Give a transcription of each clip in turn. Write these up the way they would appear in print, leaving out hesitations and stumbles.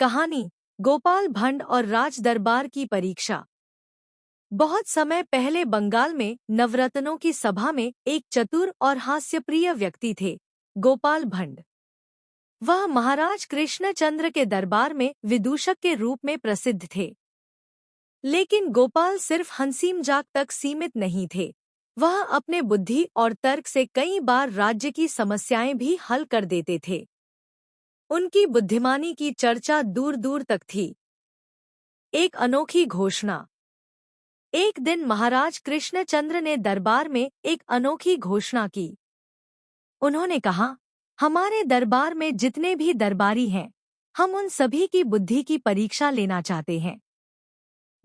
कहानी गोपाल भंड और राज दरबार की परीक्षा। बहुत समय पहले बंगाल में नवरत्नों की सभा में एक चतुर और हास्यप्रिय व्यक्ति थे, गोपाल भंड। वह महाराज कृष्णचंद्र के दरबार में विदूषक के रूप में प्रसिद्ध थे। लेकिन गोपाल सिर्फ हंसी मजाक तक सीमित नहीं थे। वह अपने बुद्धि और तर्क से कई बार राज्य की समस्याएं भी हल कर देते थे। उनकी बुद्धिमानी की चर्चा दूर दूर तक थी। एक अनोखी घोषणा। एक दिन महाराज कृष्णचंद्र ने दरबार में एक अनोखी घोषणा की। उन्होंने कहा, हमारे दरबार में जितने भी दरबारी हैं, हम उन सभी की बुद्धि की परीक्षा लेना चाहते हैं।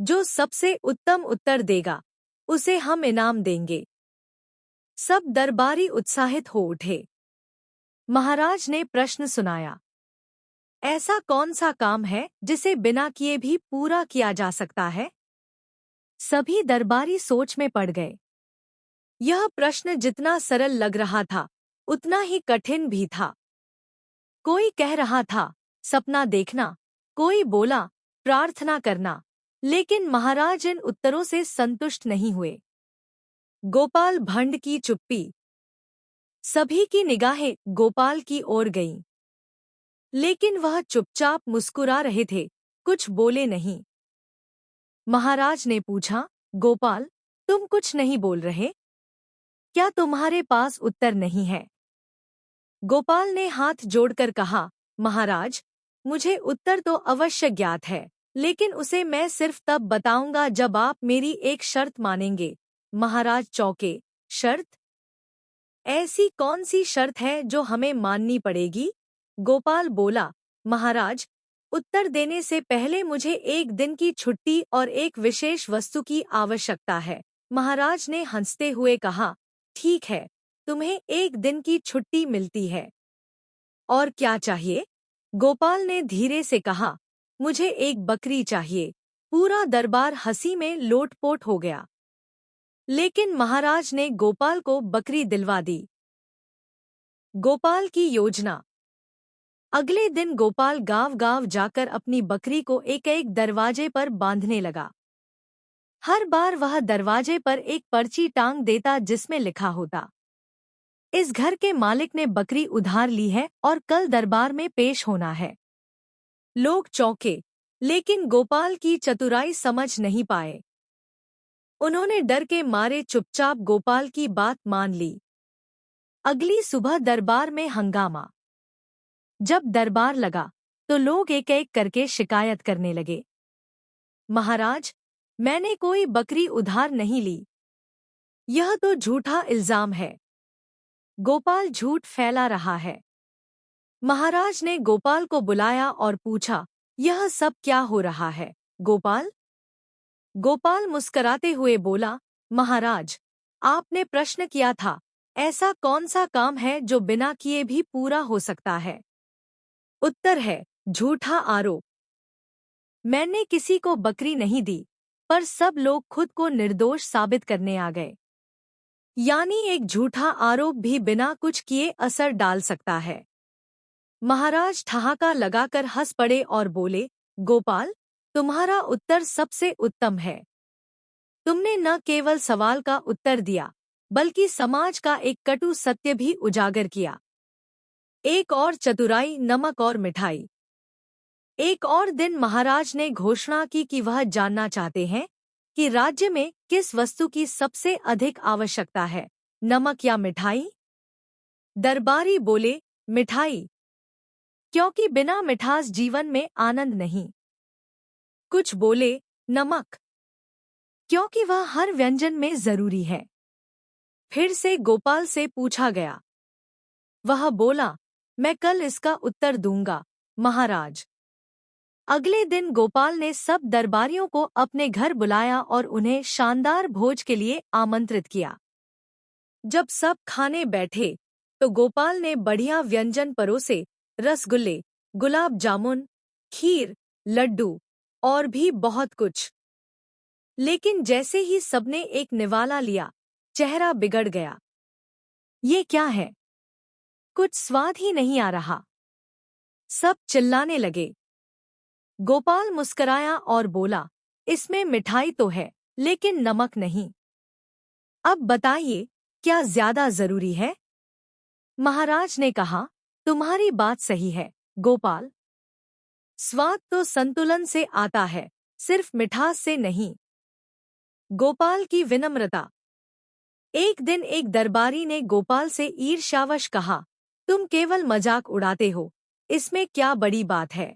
जो सबसे उत्तम उत्तर देगा, उसे हम इनाम देंगे। सब दरबारी उत्साहित हो उठे। महाराज ने प्रश्न सुनाया, ऐसा कौन सा काम है जिसे बिना किए भी पूरा किया जा सकता है? सभी दरबारी सोच में पड़ गए। यह प्रश्न जितना सरल लग रहा था, उतना ही कठिन भी था। कोई कह रहा था, सपना देखना, कोई बोला, प्रार्थना करना, लेकिन महाराज इन उत्तरों से संतुष्ट नहीं हुए। गोपाल भंड की चुप्पी। सभी की निगाहें गोपाल की ओर गईं। लेकिन वह चुपचाप मुस्कुरा रहे थे, कुछ बोले नहीं। महाराज ने पूछा, गोपाल, तुम कुछ नहीं बोल रहे? क्या तुम्हारे पास उत्तर नहीं है? गोपाल ने हाथ जोड़कर कहा, महाराज, मुझे उत्तर तो अवश्य ज्ञात है, लेकिन उसे मैं सिर्फ तब बताऊंगा जब आप मेरी एक शर्त मानेंगे। महाराज चौंके। शर्त? ऐसी कौन सी शर्त है जो हमें माननी पड़ेगी? गोपाल बोला, महाराज, उत्तर देने से पहले मुझे एक दिन की छुट्टी और एक विशेष वस्तु की आवश्यकता है। महाराज ने हंसते हुए कहा, ठीक है, तुम्हें एक दिन की छुट्टी मिलती है। और क्या चाहिए? गोपाल ने धीरे से कहा, मुझे एक बकरी चाहिए। पूरा दरबार हंसी में लोटपोट हो गया। लेकिन महाराज ने गोपाल को बकरी दिलवा दी। गोपाल की योजना। अगले दिन गोपाल गांव-गांव जाकर अपनी बकरी को एक-एक दरवाजे पर बांधने लगा। हर बार वह दरवाजे पर एक पर्ची टांग देता जिसमें लिखा होता, इस घर के मालिक ने बकरी उधार ली है और कल दरबार में पेश होना है। लोग चौंके, लेकिन गोपाल की चतुराई समझ नहीं पाए। उन्होंने डर के मारे चुपचाप गोपाल की बात मान ली। अगली सुबह दरबार में हंगामा। जब दरबार लगा, तो लोग एक-एक करके शिकायत करने लगे। महाराज, मैंने कोई बकरी उधार नहीं ली। यह तो झूठा इल्जाम है। गोपाल झूठ फैला रहा है। महाराज ने गोपाल को बुलाया और पूछा, यह सब क्या हो रहा है, गोपाल? गोपाल मुस्कराते हुए बोला, महाराज, आपने प्रश्न किया था, ऐसा कौन सा काम है जो बिना किए भी पूरा हो सकता है? उत्तर है, झूठा आरोप। मैंने किसी को बकरी नहीं दी, पर सब लोग खुद को निर्दोष साबित करने आ गए। यानी एक झूठा आरोप भी बिना कुछ किए असर डाल सकता है। महाराज ठहाका लगाकर हंस पड़े और बोले, गोपाल, तुम्हारा उत्तर सबसे उत्तम है। तुमने न केवल सवाल का उत्तर दिया, बल्कि समाज का एक कटु सत्य भी उजागर किया। एक और चतुराई, नमक और मिठाई। एक और दिन महाराज ने घोषणा की कि वह जानना चाहते हैं कि राज्य में किस वस्तु की सबसे अधिक आवश्यकता है, नमक या मिठाई? दरबारी बोले, मिठाई, क्योंकि बिना मिठास जीवन में आनंद नहीं। कुछ बोले, नमक, क्योंकि वह हर व्यंजन में जरूरी है। फिर से गोपाल से पूछा गया। वह बोला, मैं कल इसका उत्तर दूंगा, महाराज। अगले दिन गोपाल ने सब दरबारियों को अपने घर बुलाया और उन्हें शानदार भोज के लिए आमंत्रित किया। जब सब खाने बैठे, तो गोपाल ने बढ़िया व्यंजन परोसे, रसगुल्ले, गुलाब जामुन, खीर, लड्डू और भी बहुत कुछ। लेकिन जैसे ही सबने एक निवाला लिया, चेहरा बिगड़ गया। ये क्या है? कुछ स्वाद ही नहीं आ रहा। सब चिल्लाने लगे। गोपाल मुस्कराया और बोला, इसमें मिठाई तो है, लेकिन नमक नहीं। अब बताइए, क्या ज्यादा जरूरी है? महाराज ने कहा, तुम्हारी बात सही है, गोपाल। स्वाद तो संतुलन से आता है, सिर्फ मिठास से नहीं। गोपाल की विनम्रता। एक दिन एक दरबारी ने गोपाल से ईर्ष्यावश कहा, तुम केवल मजाक उड़ाते हो, इसमें क्या बड़ी बात है?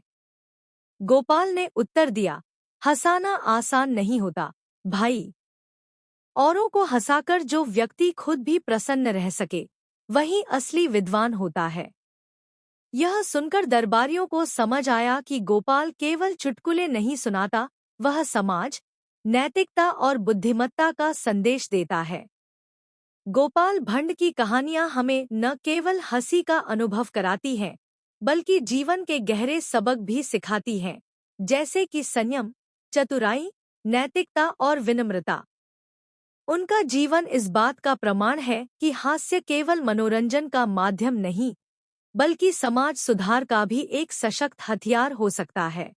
गोपाल ने उत्तर दिया, हंसाना आसान नहीं होता, भाई। औरों को हंसाकर जो व्यक्ति खुद भी प्रसन्न रह सके, वही असली विद्वान होता है। यह सुनकर दरबारियों को समझ आया कि गोपाल केवल चुटकुले नहीं सुनाता, वह समाज, नैतिकता और बुद्धिमत्ता का संदेश देता है। गोपाल भट्ट की कहानियां हमें न केवल हंसी का अनुभव कराती हैं, बल्कि जीवन के गहरे सबक भी सिखाती हैं, जैसे कि संयम, चतुराई, नैतिकता और विनम्रता। उनका जीवन इस बात का प्रमाण है कि हास्य केवल मनोरंजन का माध्यम नहीं, बल्कि समाज सुधार का भी एक सशक्त हथियार हो सकता है।